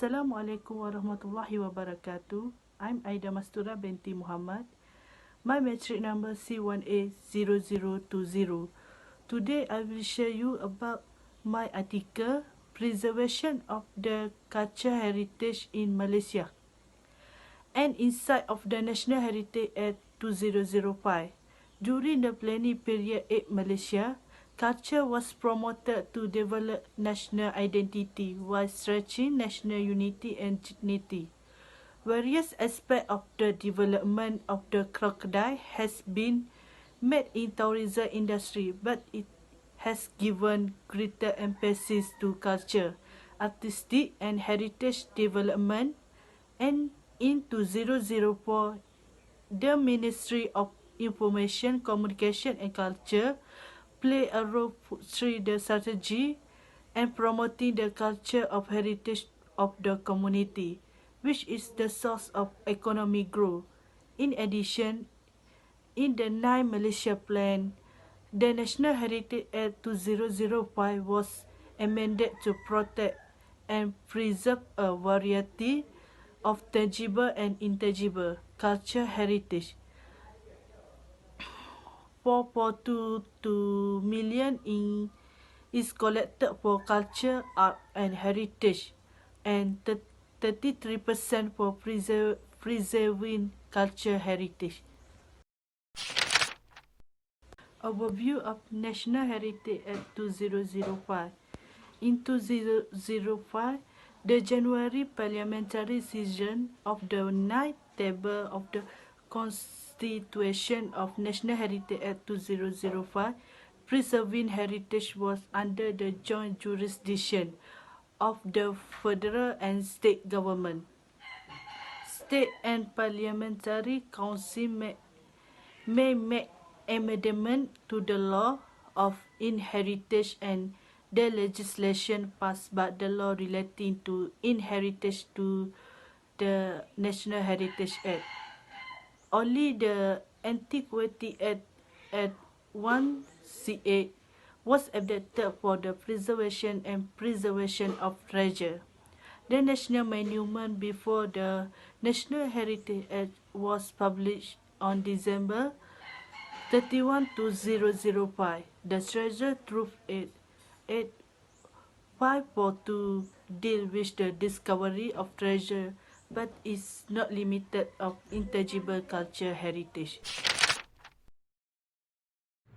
Assalamualaikum warahmatullahi wabarakatuh. I'm Aida Mastura binti Muhammad. My metric number C1A0020. Today I will share you about my article Preservation of the Cultural Heritage in Malaysia. An insight of the National Heritage Act 2005. During the planning period in Malaysia, culture was promoted to develop national identity while stretching national unity and dignity. Various aspects of the development of the crocodile has been made in tourism industry, but it has given greater emphasis to culture, artistic and heritage development, and in 2004, the Ministry of Information, Communication and Culture play a role through the strategy and promoting the culture of heritage of the community, which is the source of economic growth. In addition, in the 9 Malaysia Plan, the National Heritage Act 2005 was amended to protect and preserve a variety of tangible and intangible cultural heritage. 4.22 million is collected for culture, art and heritage, and 33% for preserving cultural heritage. Overview of National Heritage Act 2005. In 2005, the January parliamentary session of the 9th table of the Constitution of National Heritage Act 2005, preserving heritage was under the joint jurisdiction of the federal and state government. State and parliamentary council may make amendment to the law of inheritance and the legislation passed by the law relating to inheritance to the National Heritage Act. Only the Antiquity Act at 1C8 was adopted for the preservation and preservation of treasure. The national monument before the National Heritage Act was published on December 31, 2005. The Treasure Trove Act 542 deal with the discovery of treasure, but is not limited of intangible cultural heritage.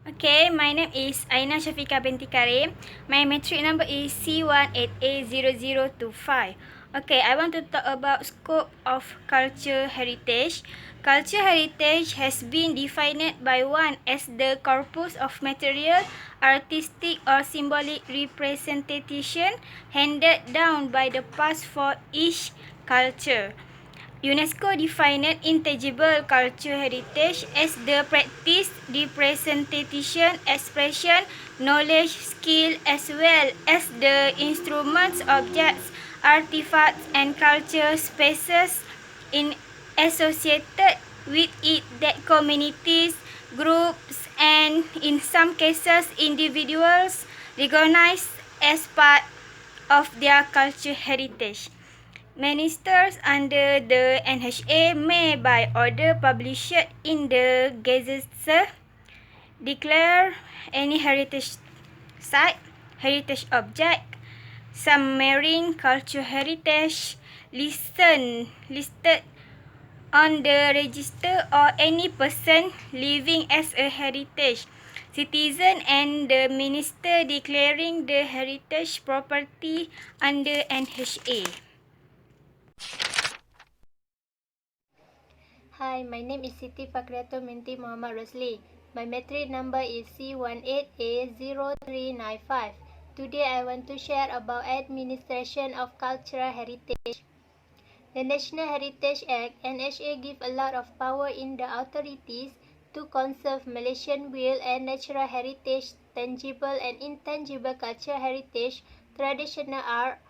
Okay, my name is Aina Shafika binti Karim. My metric number is C18A0025. Okay, I want to talk about scope of culture heritage. Culture heritage has been defined by one as the corpus of material, artistic or symbolic representation handed down by the past for each culture. UNESCO defined intangible cultural heritage as the practice, representation, expression, knowledge, skill, as well as the instruments, objects, artifacts, and cultural spaces associated with it that communities, groups, and in some cases individuals recognize as part of their cultural heritage. Ministers under the NHA may by order publish it in the Gazette declare any heritage site, heritage object, submarine cultural heritage listed on the register, or any person living as a heritage citizen, and the minister declaring the heritage property under NHA. Hi, my name is Siti Fakriatul binti Muhammad Rosli. My metric number is C18A0395. Today I want to share about administration of cultural heritage. The National Heritage Act (NHA) gives a lot of power in the authorities to conserve Malaysian real and natural heritage, tangible and intangible cultural heritage, traditional art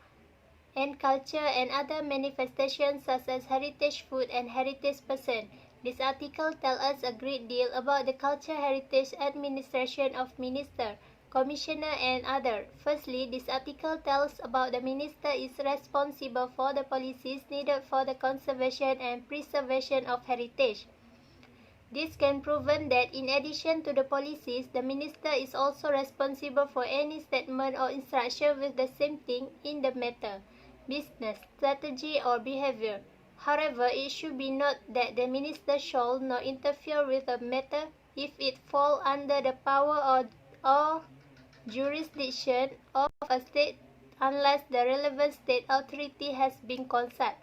and culture, and other manifestations such as heritage food and heritage person. This article tells us a great deal about the cultural heritage administration of Minister, commissioner, and others. Firstly, this article tells about the minister is responsible for the policies needed for the conservation and preservation of heritage. This can prove that in addition to the policies, the minister is also responsible for any statement or instruction with the same thing in the matter, business, strategy, or behavior. However, it should be noted that the minister shall not interfere with a matter if it falls under the power or jurisdiction of a state unless the relevant state authority has been consulted.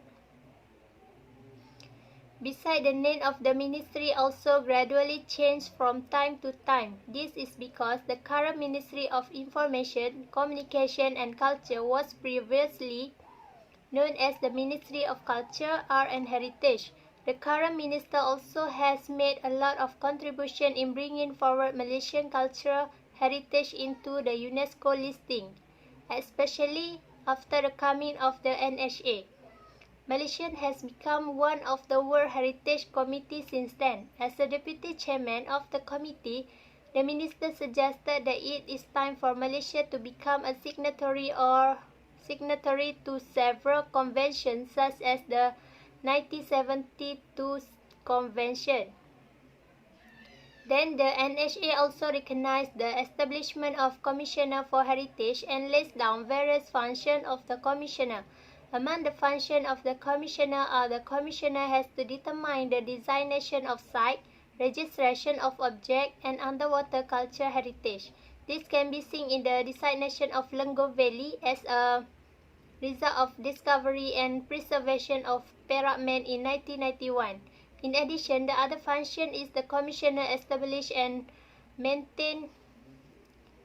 Besides, the name of the ministry also gradually changed from time to time. This is because the current Ministry of Information, Communication and Culture was previously known as the Ministry of Culture, Art and Heritage. The current minister also has made a lot of contribution in bringing forward Malaysian cultural heritage into the UNESCO listing, especially after the coming of the NHA. Malaysia has become one of the World Heritage Committee since then. As the deputy chairman of the committee, the minister suggested that it is time for Malaysia to become a signatory to several conventions such as the 1972 Convention. Then the NHA also recognized the establishment of Commissioner for Heritage and lays down various functions of the Commissioner. Among the functions of the Commissioner are the Commissioner has to determine the designation of site, registration of object, and underwater culture heritage. This can be seen in the designation of Lenggong Valley as a result of discovery and preservation of Perak Man in 1991. In addition, the other function is the Commissioner establish and maintain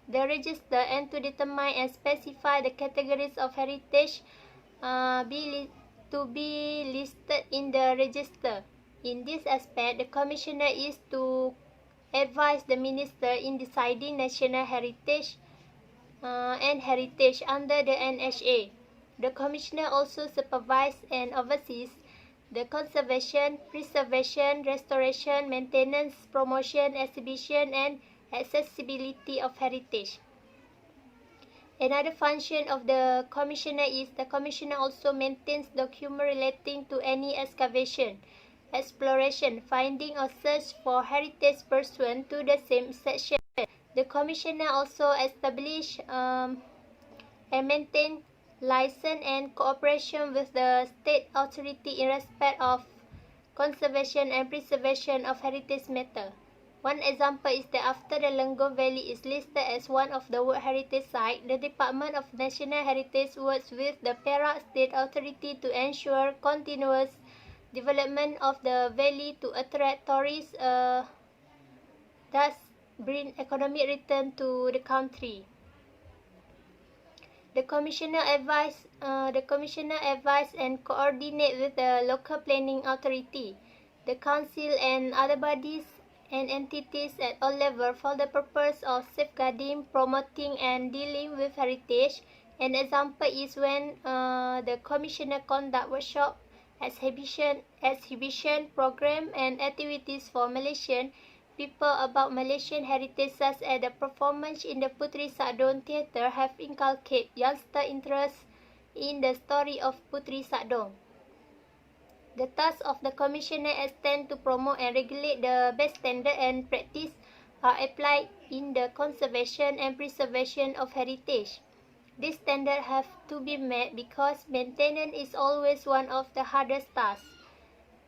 the register and to determine and specify the categories of heritage to be listed in the register. In this aspect, the Commissioner is to advise the Minister in deciding national heritage and heritage under the NHA. The Commissioner also supervises and oversees the conservation, preservation, restoration, maintenance, promotion, exhibition, and accessibility of heritage. Another function of the Commissioner is the Commissioner also maintains documents relating to any excavation, exploration, finding or search for heritage pursuant to the same section. The Commissioner also establishes and maintains license and cooperation with the state authority in respect of conservation and preservation of heritage matter. One example is that after the Lenggong Valley is listed as one of the World Heritage Sites, the Department of National Heritage works with the Perak State Authority to ensure continuous development of the valley to attract tourists, thus bring economic return to the country. The Commissioner advise and coordinate with the local planning authority, the council and other bodies and entities at all levels for the purpose of safeguarding, promoting and dealing with heritage. An example is when the Commissioner conduct workshop, exhibition program and activities for Malaysian people about Malaysian heritage, such as the performance in the Puteri Sakdong Theatre have inculcated youngster interest in the story of Puteri Sakdong. The task of the Commissioner extend to promote and regulate the best standard and practice are applied in the conservation and preservation of heritage. These standards have to be met because maintenance is always one of the hardest tasks.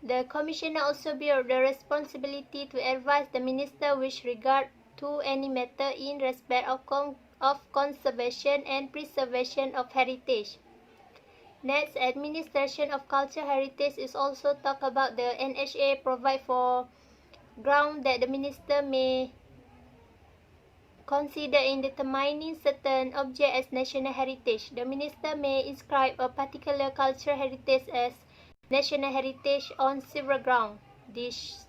The Commissioner also bears the responsibility to advise the Minister with regard to any matter in respect of conservation and preservation of heritage. Next, administration of cultural heritage is also talk about the NHA provide for ground that the Minister may consider in determining certain object as national heritage. The Minister may inscribe a particular cultural heritage as national heritage on several grounds. This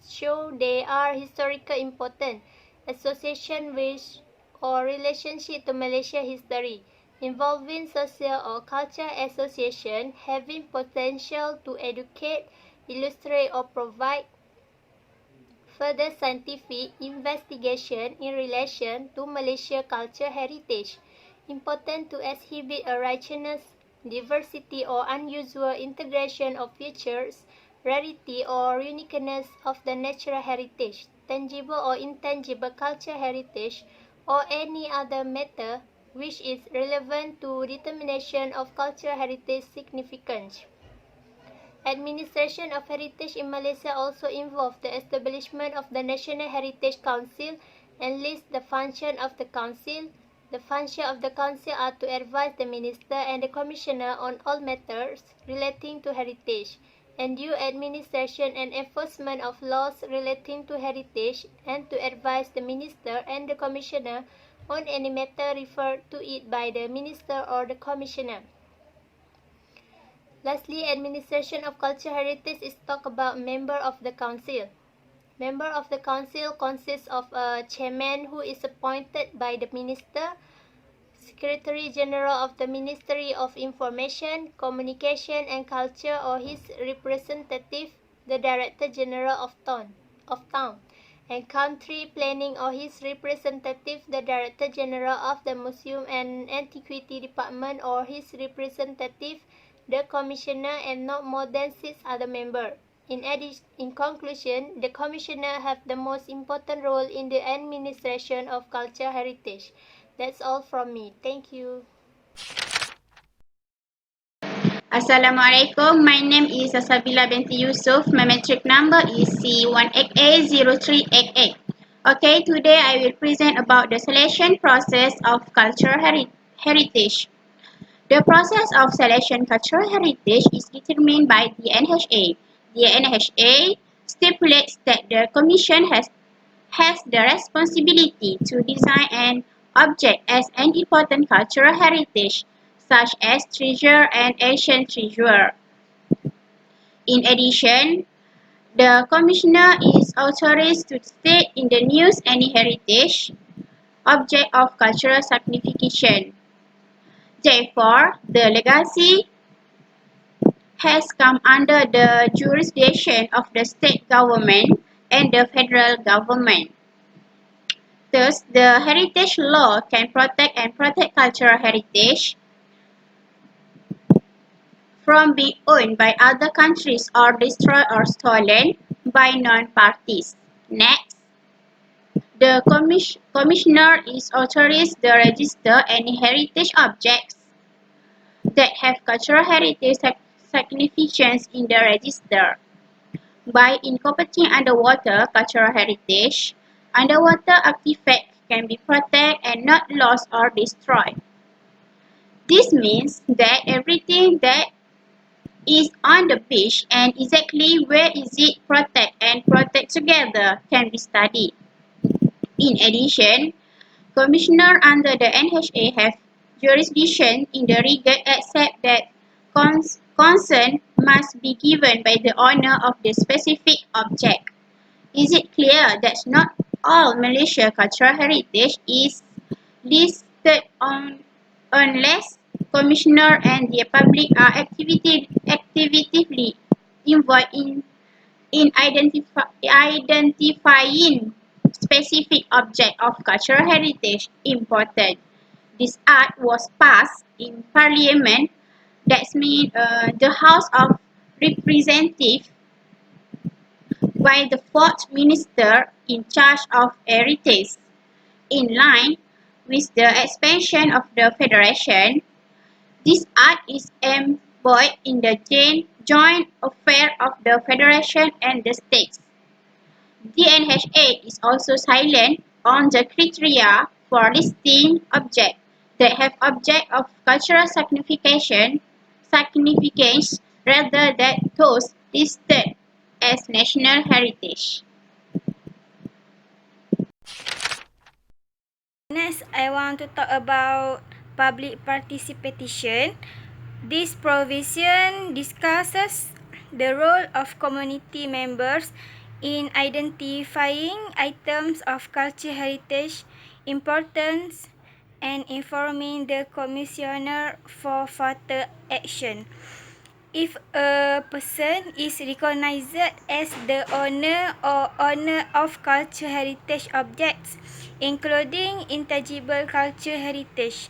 show they are historical important, association with or relationship to Malaysia history, involving social or cultural association, having potential to educate, illustrate or provide further scientific investigation in relation to Malaysia culture heritage. Important to exhibit a richness, diversity or unusual integration of features, rarity or uniqueness of the natural heritage, tangible or intangible culture heritage, or any other matter which is relevant to determination of cultural heritage significance. Administration of heritage in Malaysia also involves the establishment of the National Heritage Council and lists the function of the council. The function of the council are to advise the minister and the commissioner on all matters relating to heritage, and due administration and enforcement of laws relating to heritage, and to advise the minister and the commissioner on any matter referred to it by the minister or the commissioner. Lastly, administration of cultural heritage is talk about member of the council. Member of the council consists of a chairman who is appointed by the minister, Secretary General of the Ministry of Information, Communication and Culture or his representative, the Director General of Town, and Country Planning or his representative, the Director General of the Museum and Antiquity Department or his representative, the Commissioner, and not more than 6 other members. In conclusion, the Commissioner have the most important role in the administration of cultural heritage. That's all from me. Thank you. Assalamualaikum. My name is Asabila binti Yusuf. My metric number is C18A0388. Okay, today I will present about the selection process of cultural heritage. The process of selection cultural heritage is determined by the NHA. The NHA stipulates that the Commission has the responsibility to design an object as an important cultural heritage, such as treasure and ancient treasure. In addition, the Commissioner is authorized to state in the news any heritage object of cultural signification. Therefore, the legacy has come under the jurisdiction of the state government and the federal government. Thus, the heritage law can protect cultural heritage from being owned by other countries or destroyed or stolen by non-parties. Next, the Commissioner is authorized to register any heritage objects that have cultural heritage significance in the register. By incorporating underwater cultural heritage, underwater artifacts can be protected and not lost or destroyed. This means that everything that is on the beach and exactly where is it protect together can be studied. In addition, Commissioner under the NHA have jurisdiction in the regard except that consent must be given by the owner of the specific object. Is it clear that not all Malaysia cultural heritage is listed unless Commissioner and the public are actively involved in identifying specific object of cultural heritage important? This act was passed in Parliament, that means the House of Representatives, by the fourth minister in charge of heritage. In line with the expansion of the federation, this act is embodied in the joint affair of the federation and the states. The NHA is also silent on the criteria for listing objects that have object of cultural significance rather than those listed as national heritage. Next, I want to talk about public participation. This provision discusses the role of community members in identifying items of cultural heritage importance and informing the Commissioner for further action. if a person is recognized as the owner or owner of cultural heritage objects, including intangible cultural heritage,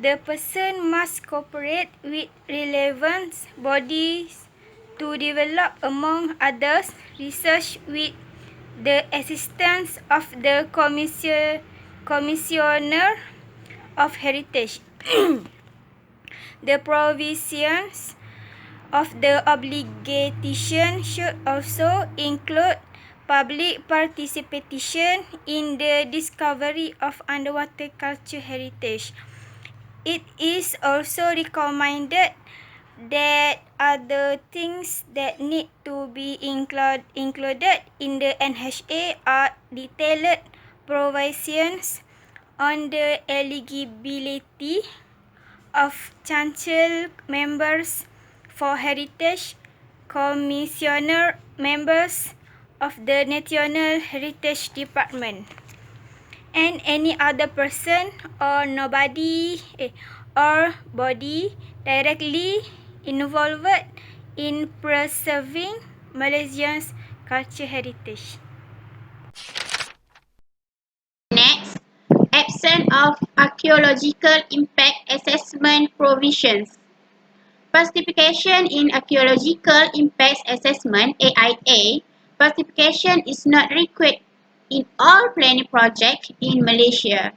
the person must cooperate with relevant bodies to develop, among others, research with the assistance of the Commissioner of Heritage. The provisions of the obligation should also include public participation in the discovery of underwater cultural heritage. It is also recommended that other things that need to be included in the NHA are detailed provisions on the eligibility of council members for heritage, commissioner members of the National Heritage Department, and any other person or body directly involved in preserving Malaysia's cultural heritage. Next, absence of archaeological impact assessment provisions. Participation in Archaeological Impact Assessment (AIA) participation is not required in all planning projects in Malaysia.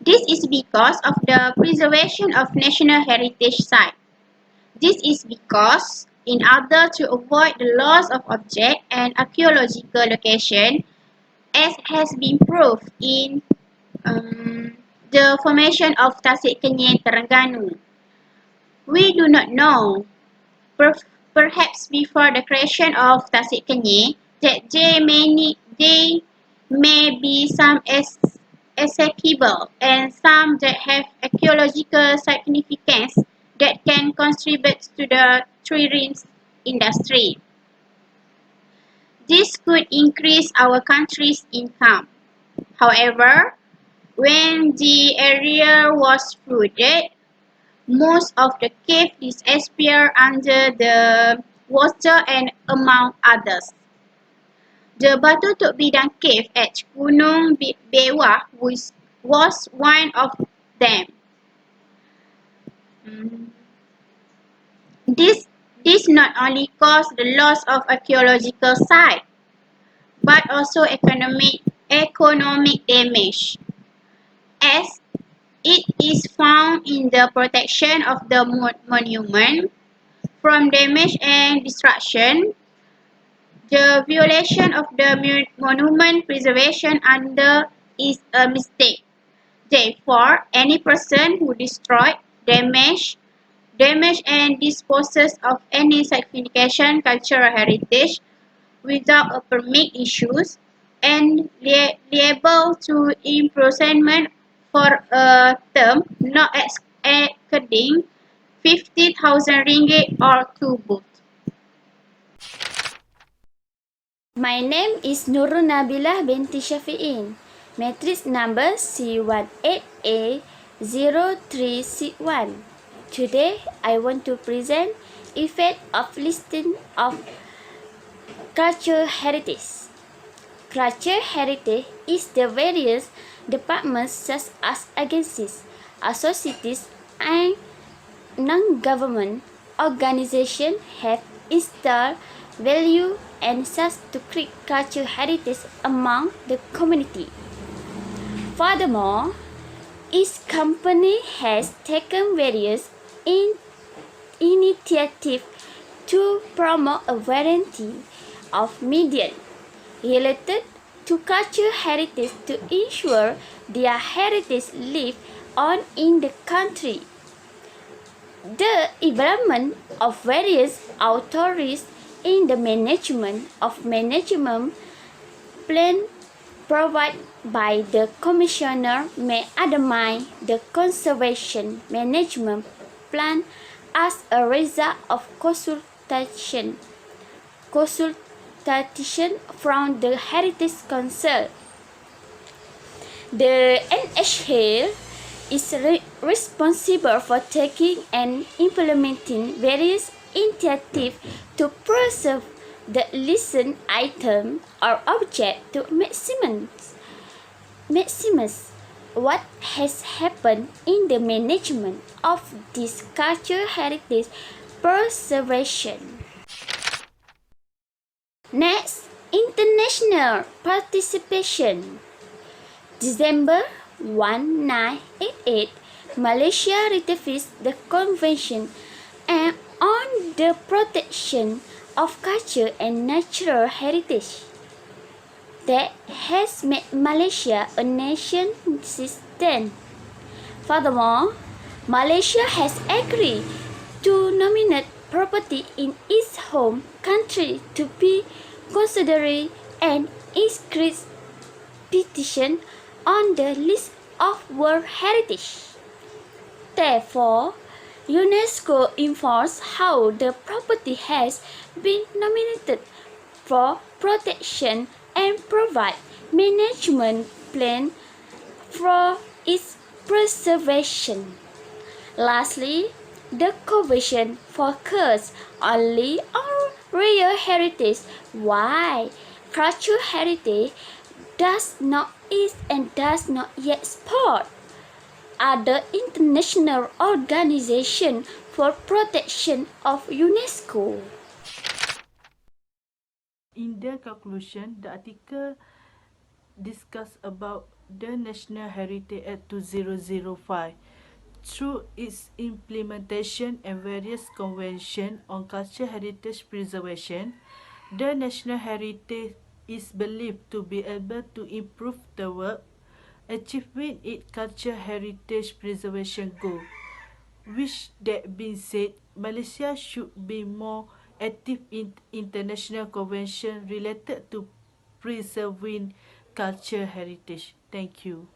This is because of the preservation of national heritage sites. This is because, in order to avoid the loss of object and archaeological location, as has been proved in the formation of Tasik Kenyir Terengganu. We do not know, perhaps before the creation of Tasik Kenyir, that there may be some accessible and some that have archaeological significance that can contribute to the tourism industry. This could increase our country's income. However, when the area was flooded, most of the cave disappeared under the water and among others. The Batu Tok Bidang cave at Gunung Bewah was one of them. This not only caused the loss of archaeological sites, but also economic damage, as it is found in the protection of the monument from damage and destruction. The violation of the monument preservation under is a mistake. Therefore, any person who destroys, damage and disposes of any significant cultural heritage without a permit issues and liable to imprisonment for a term not exceeding 50,000 ringgit or 2 both. My name is Nurul Nabilah binti Syafi'in. Matrix number C18A03C1. Today, I want to present effect of listing of cultural heritage. Cultural heritage is the various departments such as agencies, associations, and non-government organizations have installed value and such to create cultural heritage among the community. Furthermore, each company has taken various initiatives to promote a variety of media related to cultural heritage to ensure their heritage live on in the country. The involvement of various authorities in the management plan provided by the Commissioner may undermine the conservation management plan as a result of consultation from the Heritage Council. The NHA is responsible for taking and implementing various initiatives to preserve the licensed item or object to maximize what has happened in the management of this cultural heritage preservation. Next, international participation. December 1988, Malaysia ratified the Convention on the Protection of Culture and Natural Heritage that has made Malaysia a nation since then. Furthermore, Malaysia has agreed to nominate property in its home country to be considered an inscription petition on the list of World Heritage. Therefore, UNESCO informs how the property has been nominated for protection and provide management plan for its preservation. Lastly, the convention focuses only on real heritage, while cultural heritage does not is and does not yet support other international organizations for protection of UNESCO. In the conclusion, the article discuss about the National Heritage Act 2005 through its implementation and various conventions on cultural heritage preservation. The National Heritage is believed to be able to improve the work achieving its cultural heritage preservation goal. Which that being said, Malaysia should be more active in international convention related to preserving cultural heritage. Thank you.